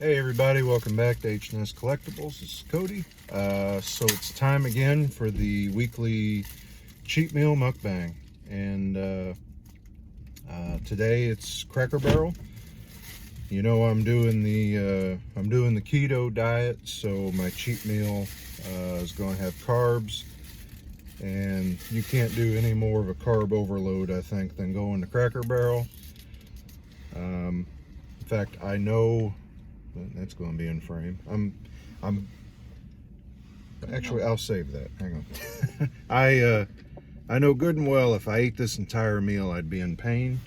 Hey everybody, welcome back to H&S Collectibles. This is Cody. So it's time again for the weekly cheat meal mukbang, and today it's Cracker Barrel. You know, I'm doing the keto diet, so my cheat meal is going to have carbs, and you can't do any more of a carb overload, I think, than going to Cracker Barrel. In fact, I know. That's going to be in frame. Actually, I'll save that. Hang on. I know good and well if I ate this entire meal, I'd be in pain.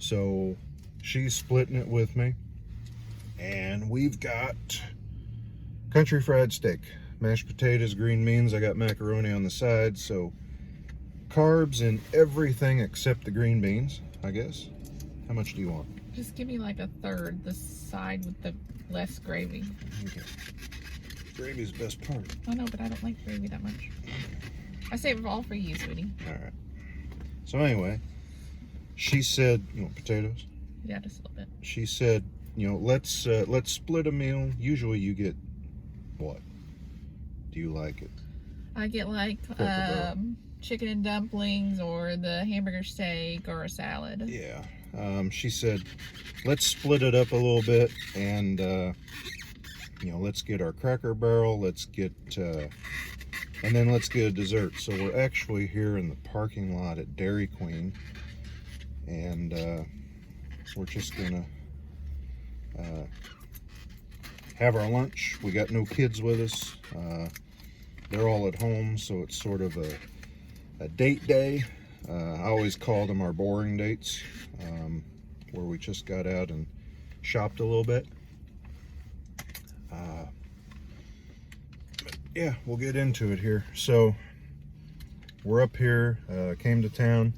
So she's splitting it with me, and we've got country fried steak, mashed potatoes, green beans. I got macaroni on the side, so carbs in everything except the green beans, I guess. How much do you want? Just give me like a third, the side with the less gravy. Okay. Gravy's the best part. I know, but I don't like gravy that much. I save it all for you, sweetie. All right. So anyway, she said, you want potatoes? Yeah, just a little bit. She said, you know, let's split a meal. Usually you get what? Do you like it? I get like chicken and dumplings, or the hamburger steak, or a salad. Yeah. She said, let's split it up a little bit, and you know, let's get our Cracker Barrel, let's get and then let's get a dessert. So we're actually here in the parking lot at Dairy Queen, and we're just gonna have our lunch. We got no kids with us. They're all at home, so it's sort of a date day. I always call them our boring dates, where we just got out and shopped a little bit. But yeah, we'll get into it here. So we're up here, came to town.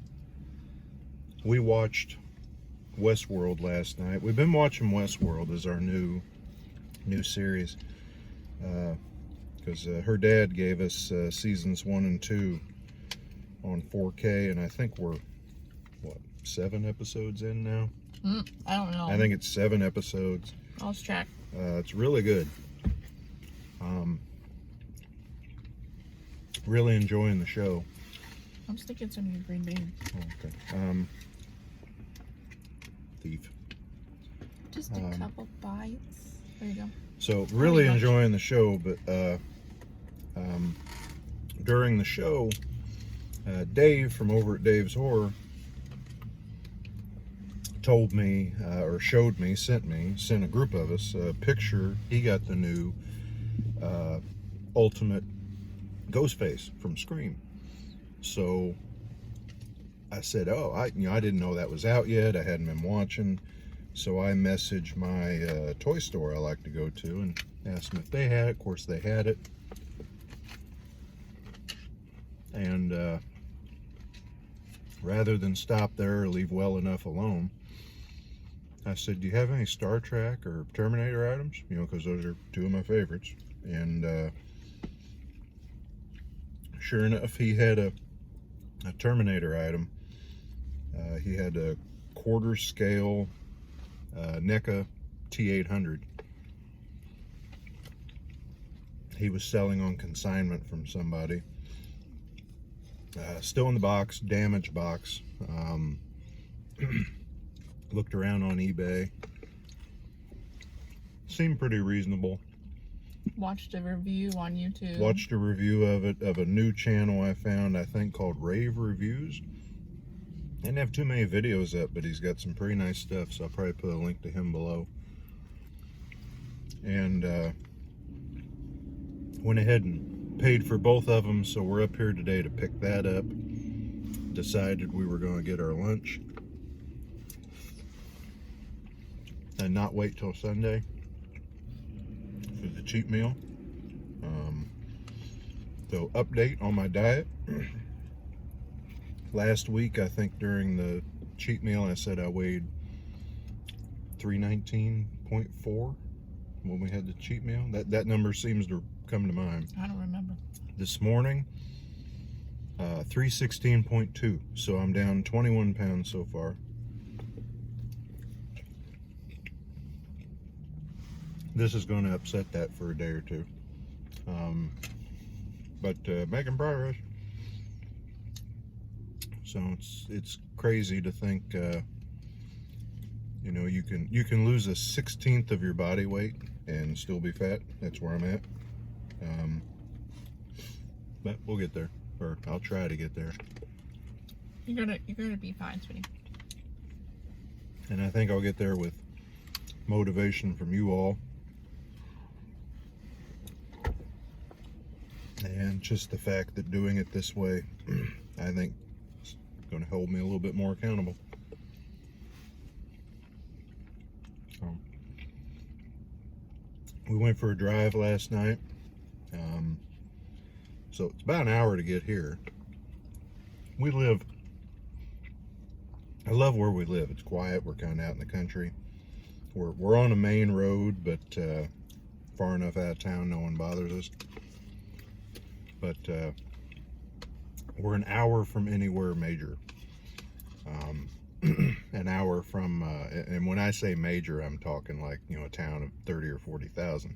We watched Westworld last night. We've been watching Westworld as our new series, because her dad gave us seasons 1 and 2 on 4K, and I think we're, what, 7 episodes in now? I don't know. I think it's 7 episodes. I'll check. It's really good. Really enjoying the show. I'm sticking some of your green beans. Okay. Thief. Just a couple bites. There you go. So really enjoying the show, but during the show, Dave from over at Dave's Horror told me, or showed me, sent a group of us a picture. He got the new Ultimate Ghostface from Scream. So I said, oh, I didn't know that was out yet. I hadn't been watching. So I messaged my toy store I like to go to and asked them if they had it. Of course, they had it. And rather than stop there or leave well enough alone, I said, do you have any Star Trek or Terminator items? You know, because those are 2 of my favorites. And sure enough, he had a Terminator item. He had a quarter scale NECA T800. He was selling on consignment from somebody. Still in the box, damaged box. Looked around on eBay. Seemed pretty reasonable. Watched a review on YouTube. Watched a review of it, of a new channel I found, I think called Rave Reviews. Didn't have too many videos up, but he's got some pretty nice stuff, so I'll probably put a link to him below. And went ahead and paid for both of them, so we're up here today to pick that up. Decided we were going to get our lunch and not wait till Sunday for the cheat meal. So update on my diet. Last week, I think during the cheat meal, I said I weighed 319.4 when we had the cheat meal. That number seems to come to mind. I don't remember. This morning, 316.2. So I'm down 21 pounds so far. this is going to upset that for a day or two. But making progress. So it's crazy to think, you know, you can lose a 1/16 of your body weight and still be fat. That's where I'm at. But we'll get there, or I'll try to get there. You're gonna be fine, sweetie. And I think I'll get there with motivation from you all. And just the fact that doing it this way, I think is going to hold me a little bit more accountable. We went for a drive last night. So it's about an hour to get here. I love where we live. It's quiet. We're kind of out in the country. We're on a main road, but far enough out of town, no one bothers us. But we're an hour from anywhere major. An hour from, and when I say major, I'm talking like, you know, a town of 30 or 40,000.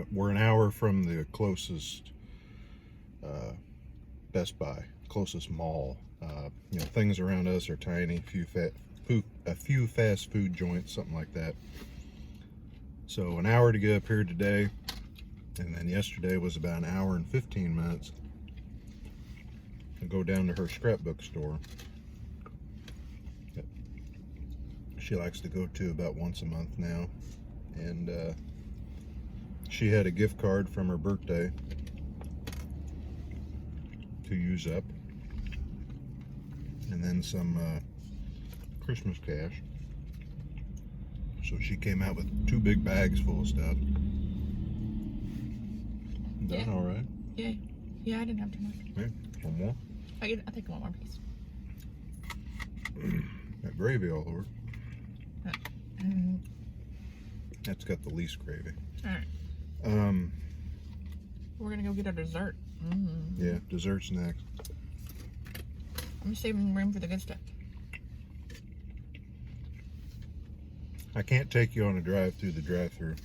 We're an hour from the closest Best Buy, closest mall. You know, things around us are tiny, a few fast food joints, something like that. So an hour to get up here today, and then yesterday was about an hour and 15 minutes to go down to her scrapbook store. She likes to go to about once a month now, and she had a gift card from her birthday to use up, and then some Christmas cash. So she came out with 2 big bags full of stuff. Is that all right? Yeah, I didn't have too much. Yeah, one more. I'll take one more piece. Got gravy all over. That's got the least gravy. All right. We're gonna go get our dessert. Yeah, dessert's next. I'm saving room for the good stuff. I can't take you on a drive through the drive-through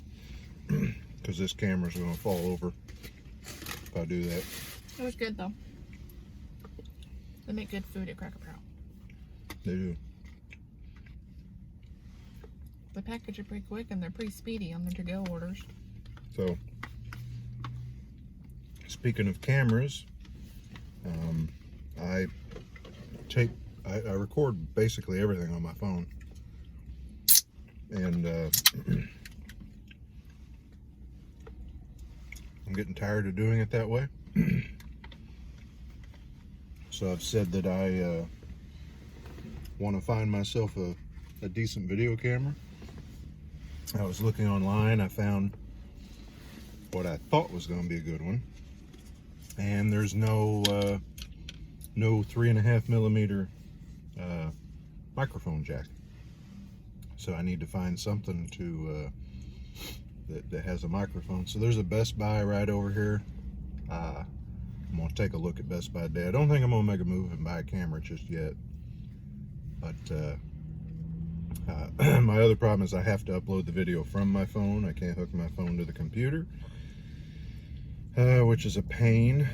because this camera's going to fall over if I do that. It was good though. They make good food at Cracker Barrel. They do. The package are pretty quick and they're pretty speedy on their to-go orders. So, speaking of cameras, I record basically everything on my phone, and I'm getting tired of doing it that way. So I've said that I want to find myself a decent video camera. I was looking online. I found what I thought was going to be a good one, and there's no 3.5 millimeter microphone jack. So I need to find something to that has a microphone. So there's a Best Buy right over here. I'm gonna take a look at Best Buy today. I don't think I'm gonna make a move and buy a camera just yet, but my other problem is I have to upload the video from my phone. I can't hook my phone to the computer, which is a pain.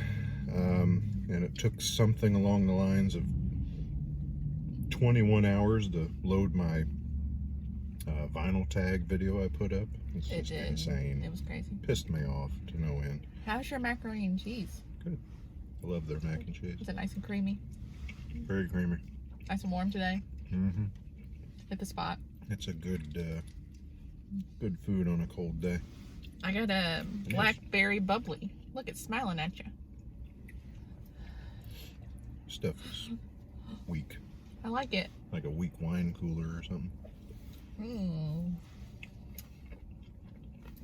And it took something along the lines of 21 hours to load my vinyl tag video I put up. It's just insane. It was crazy. Pissed me off to no end. How's your macaroni and cheese? Good. I love their mac and cheese. Is it nice and creamy? Very creamy. Nice and warm today? Mm-hmm. Hit the spot. It's a good food on a cold day. I got a blackberry bubbly. Look, it's smiling at you. Stuff is weak. I like it. Like a weak wine cooler or something. Mm.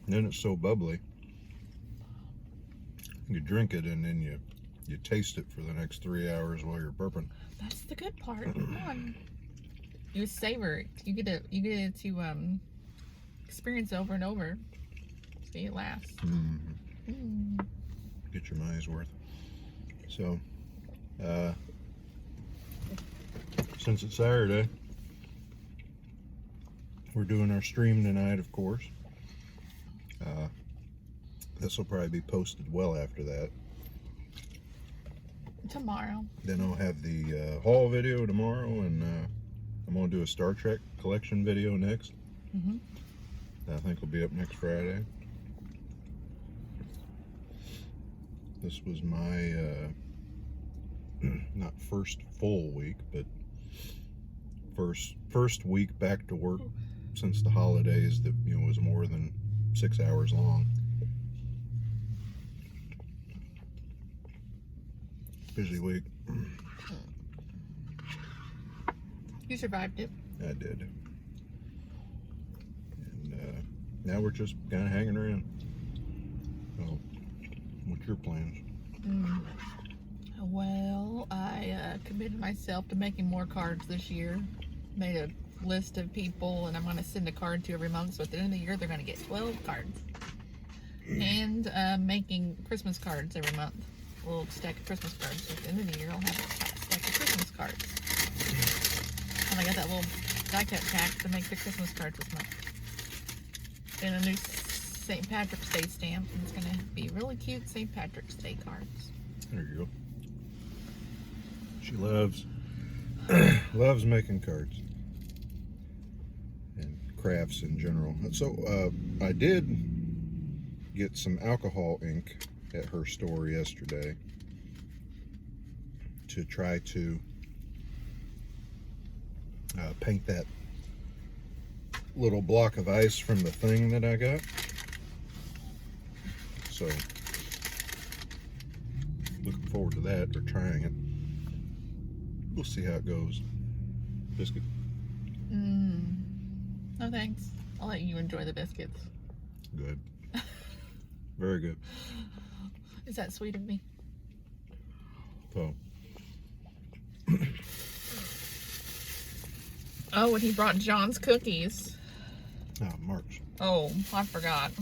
And then it's so bubbly. You drink it and then you taste it for the next 3 hours while you're burping. That's the good part. Come on. You savor it. You get to experience it over and over. See it last. Mm-hmm. Mm. Get your money's worth. So, since it's Saturday, we're doing our stream tonight, of course. This will probably be posted well after that. Tomorrow. Then I'll have the haul video tomorrow, and I'm going to do a Star Trek collection video next. I think will be up next Friday. This was my not first full week, but first week back to work since the holidays that was more than 6 hours long. Busy week. You survived it. I did. And now we're just kind of hanging around. So, what's your plans? Well, I committed myself to making more cards this year. Made a list of people, and I'm going to send a card to every month. So at the end of the year, they're going to get 12 cards. And making Christmas cards every month. A little stack of Christmas cards. So at the end of the year, I'll have a stack of Christmas cards. And I got that little die-cut pack to make the Christmas cards this month. And a new St. Patrick's Day stamp. And it's going to be really cute St. Patrick's Day cards. There you go. She loves making cards and crafts in general. So I did get some alcohol ink at her store yesterday to try to paint that little block of ice from the thing that I got. So looking forward to that, or trying it. We'll see how it goes. Biscuit. No thanks. I'll let you enjoy the biscuits. Good. Very good. Is that sweet of me? So. Oh, and he brought John's cookies. Mark's. Oh, I forgot.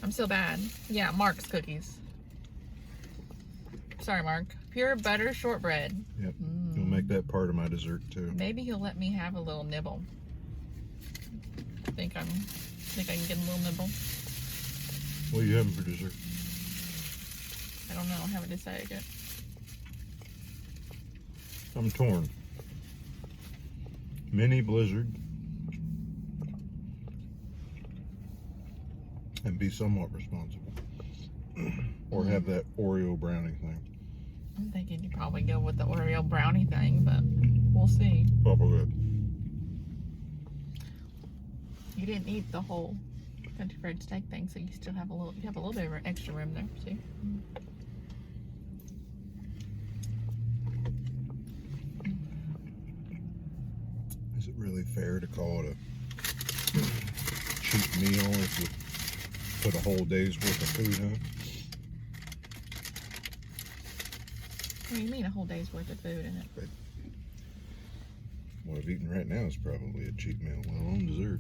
I'm so bad. Yeah, Mark's cookies. Sorry, Mark. Pure butter shortbread. Yep. You'll make that part of my dessert too. Maybe he'll let me have a little nibble. Think I can get a little nibble. What are you having for dessert? I don't know. I haven't decided yet. I'm torn. Mini blizzard and be somewhat responsible, or have that Oreo brownie thing. I'm thinking you probably go with the Oreo brownie thing, but we'll see. Probably good. You didn't eat the whole country fried steak thing, so you still have a little. You have a little bit of extra room there. See. Is it really fair to call it a cheap meal if you put a whole day's worth of food on? What do you mean a whole day's worth of food in it? But what I've eaten right now is probably a cheap meal, let alone dessert.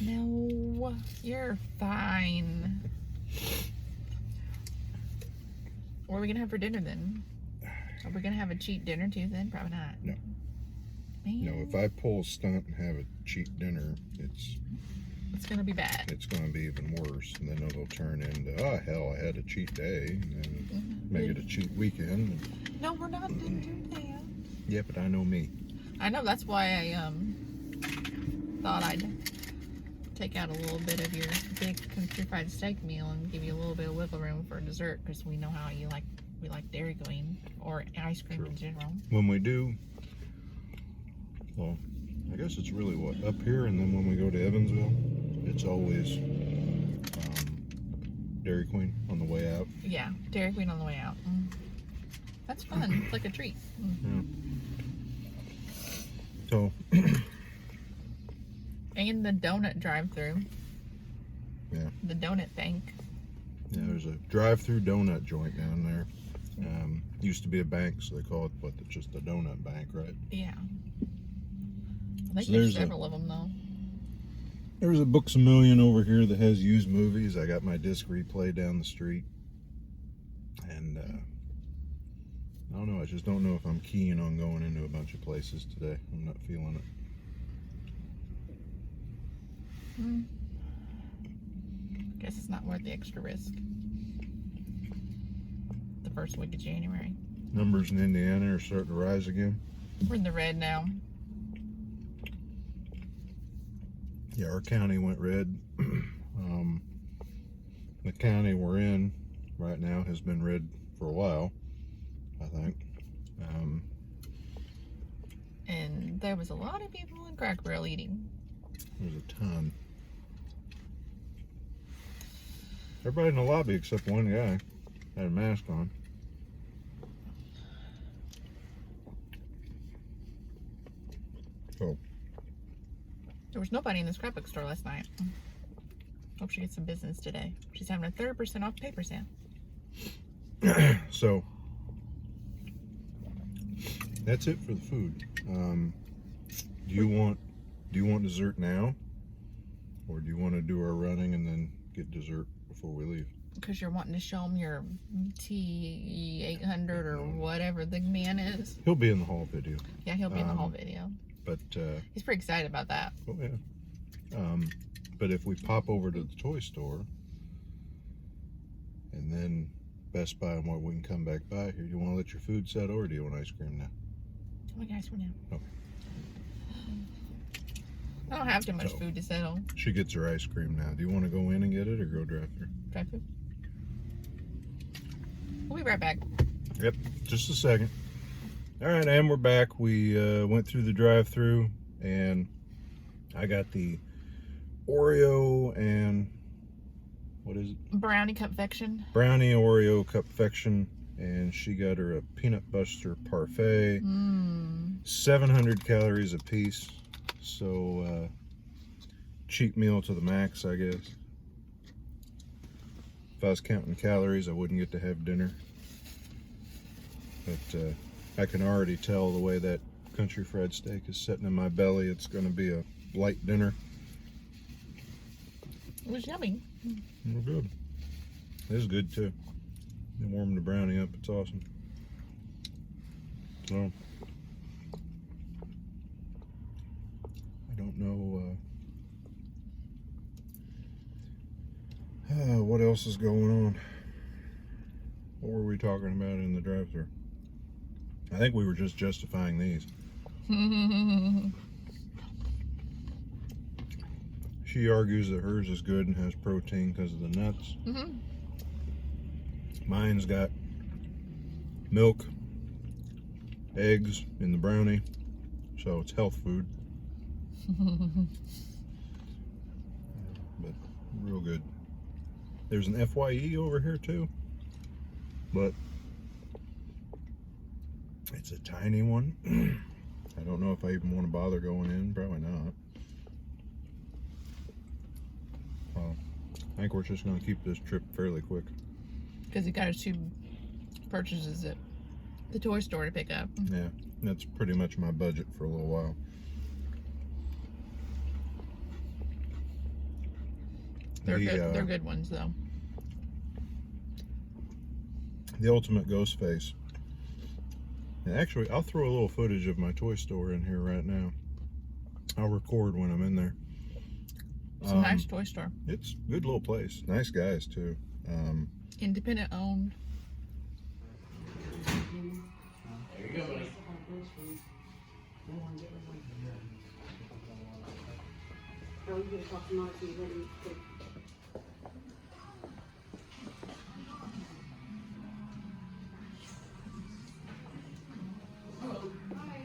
No, you're fine. What are we gonna have for dinner then? Are we gonna have a cheap dinner too then? Probably not. No. Man, No, if I pull a stunt and have a cheap dinner, it's gonna be bad. it's going to be even worse. And then it'll turn into, oh, hell, I had a cheat day. And then make it a cheat weekend. No, we're not gonna do that. Yeah, but I know me. I know, that's why I thought I'd take out a little bit of your big country fried steak meal and give you a little bit of wiggle room for dessert, because we know how we like Dairy Queen or ice cream in general. When we do, well, I guess it's really what, up here, and then when we go to Evansville, it's always Dairy Queen on the way out. Yeah, Dairy Queen on the way out. That's fun. It's like a treat. Yeah. So. And the donut drive-through. Yeah. The donut bank. Yeah, there's a drive-through donut joint down there. Used to be a bank, so they call it just a donut bank, right? Yeah. I think So there's there's several of them though. There's a Books A Million over here that has used movies. I got my disc replay down the street. And I don't know, I just don't know if I'm keen on going into a bunch of places today. I'm not feeling it. Guess it's not worth the extra risk. The first week of January. Numbers in Indiana are starting to rise again. We're in the red now. Yeah, our county went red. The county we're in right now has been red for a while, I think. And there was a lot of people in Cracker Barrel eating. There's a ton. Everybody in the lobby except one guy had a mask on. So There was nobody in the scrapbook store last night. Hope she gets some business today. She's having a 30% off paper sale. So that's it for the food. Do you want dessert now, or do you want to do our running and then get dessert before we leave? Because you're wanting to show them your T800 or whatever the man is. He'll be in the haul video. Yeah, he'll be in the whole video. But He's pretty excited about that. oh yeah. But if we pop over to the toy store and then Best Buy and what we can come back by here, you want to let your food settle, or do you want ice cream now? Oh my gosh, we're now. Okay. I don't have too much food to settle. She gets her ice cream now. Do you want to go in and get it, or go drive-through? Drive-through. We'll be right back. Yep, just a second. All right, and we're back. We went through the drive-through, and I got the Oreo and what is it? Brownie confection. Brownie Oreo confection, and she got her a peanut butter parfait. 700 calories a piece, so cheap meal to the max, I guess. If I was counting calories, I wouldn't get to have dinner. But I can already tell the way that country fried steak is sitting in my belly, it's going to be a light dinner. It was yummy. We're good. It is good too. They warmed the brownie up. It's awesome. So I don't know what else is going on. What were we talking about in the drive-thru? I think we were just justifying these. She argues that hers is good and has protein because of the nuts. Mine's got milk, eggs in the brownie, so it's health food. But real good. There's an FYE over here too, but it's a tiny one. I don't know if I even want to bother going in. Probably not. I think we're just going to keep this trip fairly quick. Because he got his 2 purchases at the toy store to pick up. Yeah, that's pretty much my budget for a little while. They're good. They're good ones, though. The ultimate ghost face. And actually, I'll throw a little footage of my toy store in here right now. I'll record when I'm in there. It's a nice toy store. It's a good little place. Nice guys, too. Independent owned. There you go, buddy. Oh, you gonna talk to Marcy and let me take.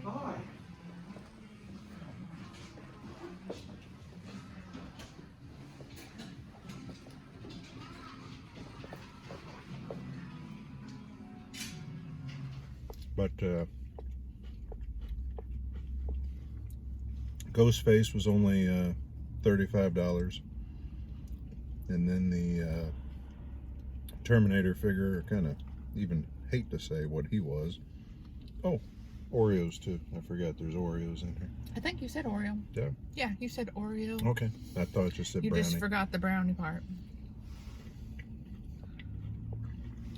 Hi. But Ghostface was only $35, and then the Terminator figure, I kind of even hate to say what he was. Oh, Oreos too. I forgot there's Oreos in here. I think you said Oreo. Yeah. Yeah, you said Oreo. Okay, I thought it just said You brownie. just forgot the brownie part.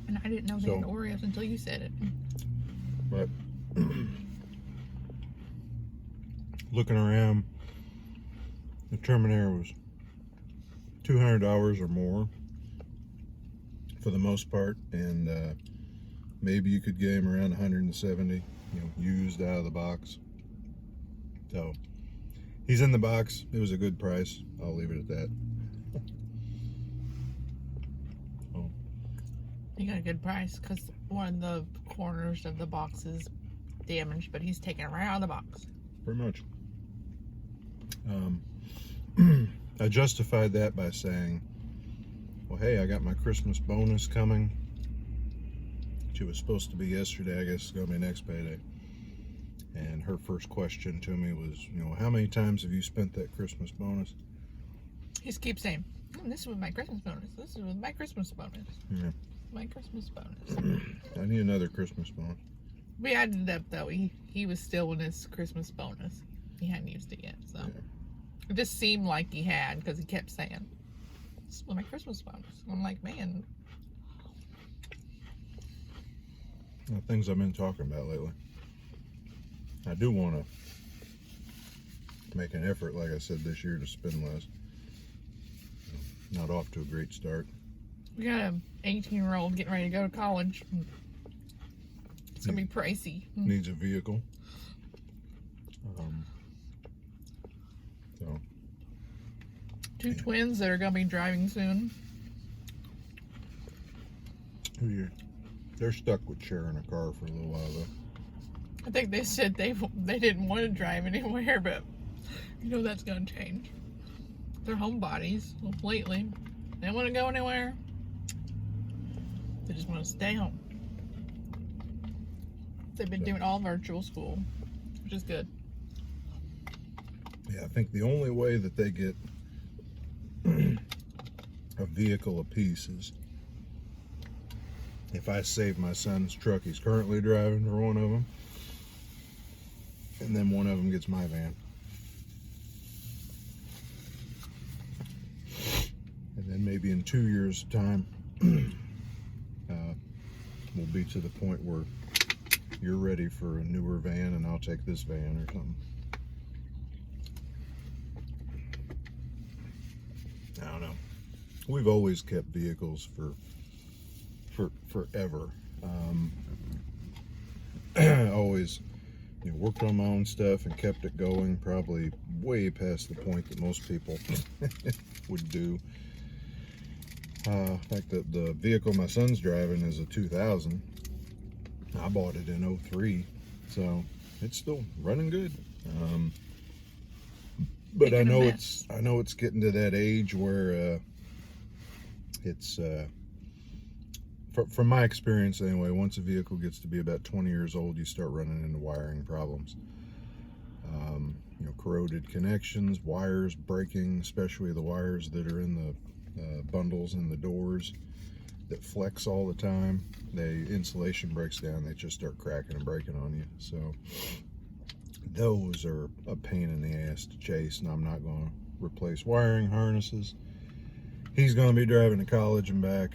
And I didn't know they had So- Oreos until you said it. But looking around, the Terminator was $200 or more for the most part, and maybe you could get him around 170, used out of the box. So he's in the box. It was a good price. I'll leave it at that. Oh. You got a good price because one of the corners of the box is damaged, but he's taken it right out of the box. Pretty much. I justified that by saying, well, hey, I got my Christmas bonus coming. Which it was supposed to be yesterday. I guess it's going to be next payday. And her first question to me was, how many times have you spent that Christmas bonus? He just keeps saying, this was my Christmas bonus. This was my Christmas bonus. Yeah. My Christmas bonus. I need another Christmas bonus. We added up, though. He was still in his Christmas bonus. He hadn't used it yet, so. Yeah. It just seemed like he had, because he kept saying, this was my Christmas bonus. I'm like, man. The things I've been talking about lately. I do want to make an effort, like I said, this year to spend less. Not off to a great start. We got an 18-year-old getting ready to go to college. It's going to be pricey. Needs a vehicle. So. Two twins that are going to be driving soon. They're stuck with sharing a car for a little while, though. I think they said they didn't want to drive anywhere, but that's going to change. They're homebodies lately. They don't want to go anywhere. They just want to stay home. They've been doing all virtual school, which is good. Yeah, I think the only way that they get a vehicle apiece is if I save my son's truck he's currently driving for one of them, and then one of them gets my van. And then maybe in 2 years' time, we'll be to the point where you're ready for a newer van and I'll take this van or something. I don't know. We've always kept vehicles for forever. Always worked on my own stuff and kept it going, probably way past the point that most people would do. In fact, the vehicle my son's driving is a 2000. I bought it in 03, so it's still running good. But I know it's getting to that age where it's from my experience anyway, once a vehicle gets to be about 20 years old, you start running into wiring problems. Corroded connections, wires breaking, especially the wires that are in the bundles in the doors that flex all the time. The insulation breaks down, they just start cracking and breaking on you. So those are a pain in the ass to chase, and I'm not going to replace wiring harnesses. He's going to be driving to college and back,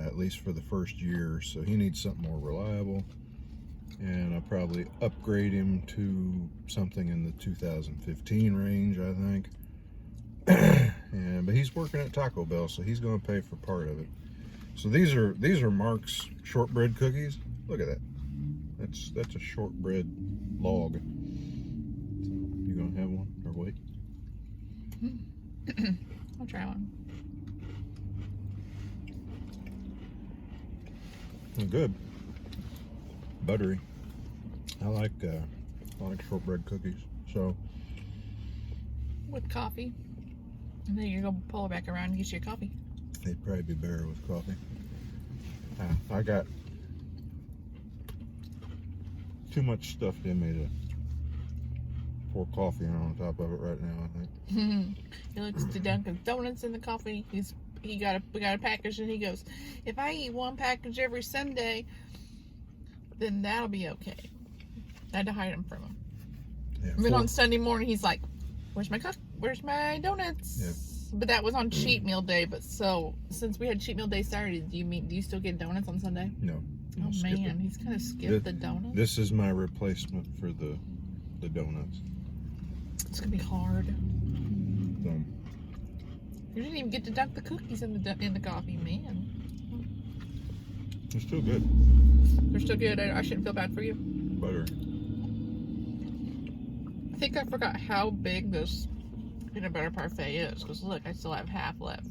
at least for the first year, so he needs something more reliable. And I'll probably upgrade him to something in the 2015 range, I think. But he's working at Taco Bell, so he's going to pay for part of it. So these are Mark's shortbread cookies. Look at that. That's a shortbread log. So you gonna have one or wait? I'll try one. They're good. Buttery. I like shortbread cookies. So with coffee, and then you go pull it back around and get you a coffee. they'd probably be better with coffee. I got too much stuff in me to pour coffee on top of it right now, I think. He looks to Dunkin' Donuts in the coffee. We got a package, and he goes, if I eat one package every Sunday, then that'll be okay. I had to hide him from him. Yeah, And then on Sunday morning, he's like, where's my donuts? Yeah. But that was on cheat meal day. But so since we had cheat meal day Saturday, do you still get donuts on Sunday? No. Oh man, he's gonna skip the donuts. This is my replacement for the donuts. It's gonna be hard. So, You didn't even get to dunk the cookies in the coffee, man. It's still good. They're still good. I shouldn't feel bad for you. Butter. I think I forgot how big this peanut butter parfait is. Because look, I still have half left.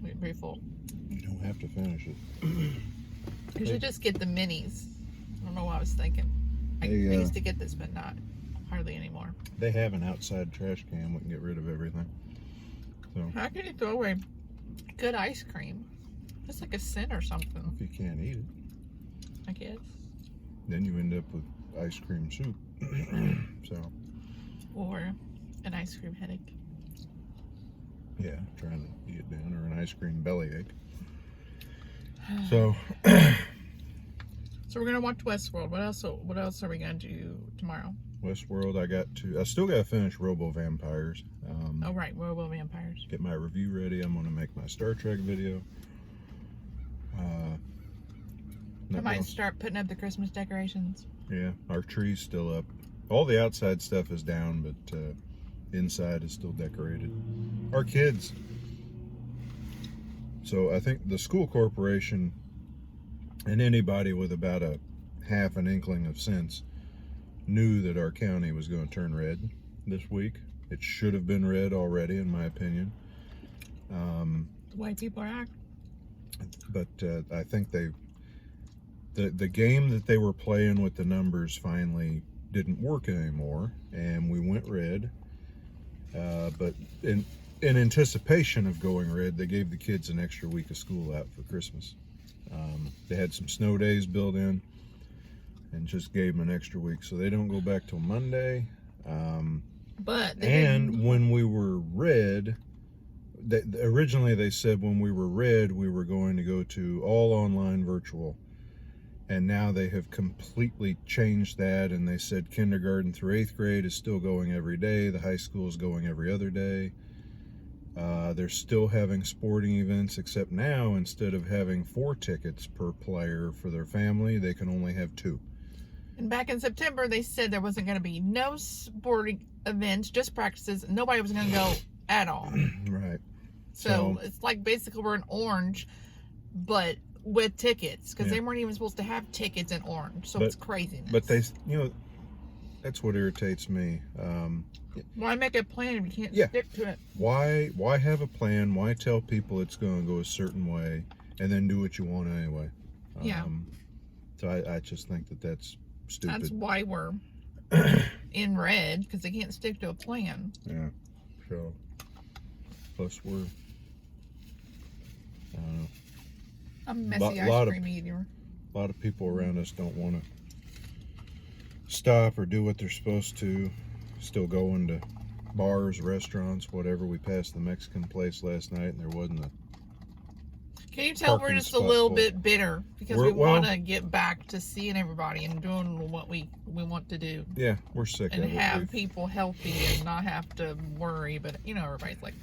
We're pretty full. You don't have to finish it. You should just get the minis. I don't know what I was thinking. I used to get this, but not hardly anymore. They have an outside trash can. We can get rid of everything. So How can you throw away good ice cream? It's like a sin or something, if you can't eat it, I guess. then you end up with ice cream soup. So Or an ice cream headache. yeah, trying to eat it down, or an ice cream bellyache. So So we're gonna watch Westworld. What else are we gonna do tomorrow? Westworld, I still got to finish Robo Vampires. Oh right, Robo Vampires. Get my review ready. I'm going to make my Star Trek video. I nothing might else. start putting up the Christmas decorations. Yeah, our tree's still up. All the outside stuff is down, but inside is still decorated. Our kids. So I think the school corporation and anybody with about a half an inkling of sense knew that our county was going to turn red this week. It should have been red already, in my opinion. The way people act. But I think the game that they were playing with the numbers finally didn't work anymore, and we went red. But in anticipation of going red, they gave the kids an extra week of school out for Christmas. They had some snow days built in, and just gave them an extra week, so they don't go back till Monday. But When we were red, originally they said when we were red we were going to go to all online virtual, and now they have completely changed that, and they said kindergarten through 8th grade is still going every day. The high school is going every other day. They're still having sporting events, except now instead of having 4 tickets per player for their family, they can only have 2. And back in September, they said there wasn't going to be no sporting events, just practices. And nobody was going to go at all. Right. So it's like basically we're in orange, but with tickets, because Yeah. they weren't even supposed to have tickets in orange. So But- it's craziness. But that's what irritates me. Why make a plan if you can't Yeah. stick to it? Why have a plan? Why tell people it's going to go a certain way and then do what you want anyway? Yeah. So I just think that's stupid. That's why we're in red, because they can't stick to a plan. Yeah. So plus we're I don't know. I'm a messy Lot ice of- cream eater. A lot of people around us don't want to stop or do what they're supposed to. Still going to bars, restaurants, whatever. We passed the Mexican place last night, and there wasn't a. Can you tell we're Parking just a spot little full. bit bitter because We're- we well- want to get back to seeing everybody and doing what we want to do Yeah, we're sick and of it. have We've- people healthy and not have to worry. But you know,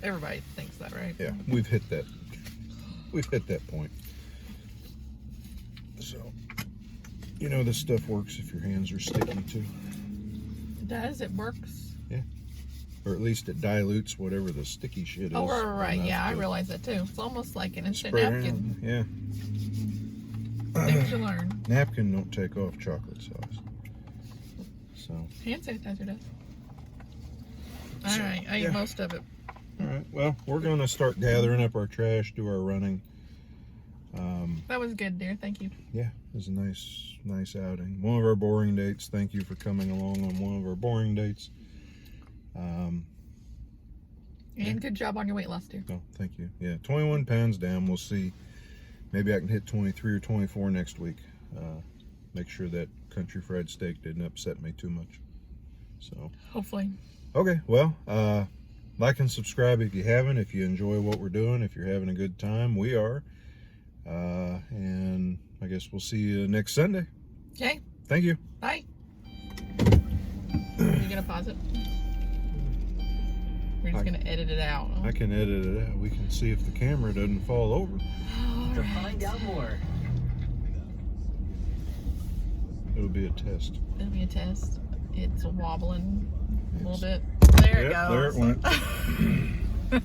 everybody thinks that, right? Yeah, we've hit that. We've hit that point. So, this stuff works if your hands are sticky too, It does. It works. or at least it dilutes whatever the sticky shit is. Oh, right. enough Yeah, I to realize that too. It's almost like an instant spray napkin. around. Yeah. Things to learn. Napkin don't take off chocolate sauce. So, Hand sanitizer does. All So, right, I ate yeah. most of it. all right. Well, we're gonna start gathering up our trash, do our running. That was good, dear. Thank you. Yeah, it was a nice outing. One of our boring dates. Thank you for coming along on one of our boring dates. And good job on your weight loss, dear. Oh, thank you. Yeah, 21 pounds down. We'll see. Maybe I can hit 23 or 24 next week. Make sure that country fried steak didn't upset me too much. So, Hopefully. okay. Well, like and subscribe if you haven't. If you enjoy what we're doing, if you're having a good time, we are. And I guess we'll see you next Sunday. Okay. Thank you. Bye. You gonna pause it? We're just gonna edit it out. I can edit it out. We can see if the camera doesn't fall over. To find out more. It'll be a test. It'll be a test. It's wobbling a little bit. There it Yep, goes. there it went.